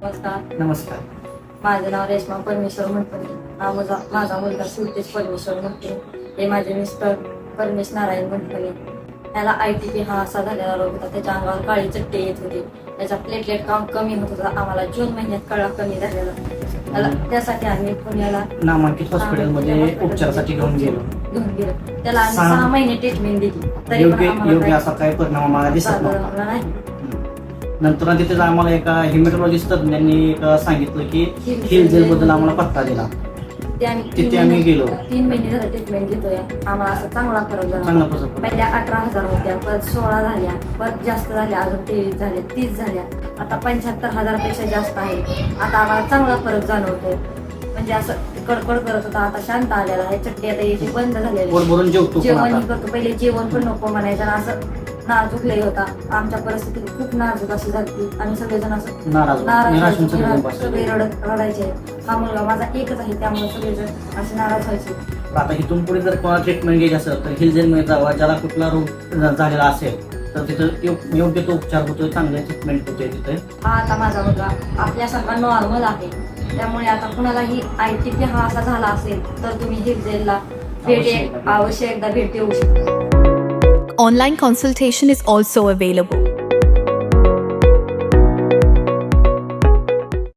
नमस्कार. नमस्कार. माझं नाव रेश्मा परमेश्वर म्हणते. हा माझा मुलगा सुरतेश परमेश्वर म्हणते. हे माझे मिस्टर परमेश नारायण म्हणते. त्याला ITP हा असा झालेला रोग होता. त्याच्या अंगावर काळी चट्टे येत होती. त्याचा प्लेटलेट काउंट कमी होत होता. आम्हाला जून महिन्यात कळा कमी झालेला. त्यासाठी आम्ही पुण्याला नामांकित हॉस्पिटलमध्ये उपचारासाठी घेऊन गेलो. त्याला आम्ही 6 महिने ट्रीटमेंट दिली, तरी पण योग्य असा काही परिणाम आम्हाला दिसत नव्हता. नाही. नंतर तिथे आम्हाला एका हेमॅटॉलॉजिस्ट तज्ञांनी सांगितलं की हिल जेल बद्दल आम्हाला पत्ता दिला. तिथे आम्ही गेलो. 3 महिने झाले ट्रीटमेंट घेतोय. आम्हाला असा चांगला फरक झाला. पहिल्या 18,000 होत्या, परत 16 झाल्या, परत जास्त झाल्या, अजून 23 झाल्या, 30 झाल्या, आता 75,000पेक्षा जास्त आहे. आता आम्हाला चांगला फरक जाणवतोय. म्हणजे असं कडकड करत होता, आता शांत आलेला आहे. चट्टी आता याची बंद झालेली. जेवण करतो, पहिले जेवण पण नको म्हणायचं. असं नाजूक लय होता. आमच्या परिस्थिती खूप नाजूक अशी झाली आणि सगळेजण असं नाराज सगळे रडायचे. हा मुलगा माझा एकच आहे, त्यामुळे सगळेजण असे नाराज व्हायचे. आता इथून पुढे जर कोणाला ट्रीटमेंट घ्यायची असेल तर हिल जेलमध्ये जावा. ज्याला कुठला रोग झालेला असेल तर तिथं योग्य तो उपचार होतोय, चांगले ट्रीटमेंट होतोय तिथे. हा आता माझा मुलगा आपल्यासारखा नॉर्मल आहे. त्यामुळे आता कुणालाही ITP हा असा झाला असेल तर तुम्ही हिल जेलला अवश्य एकदा भेट देऊ शकता. Online consultation is also available.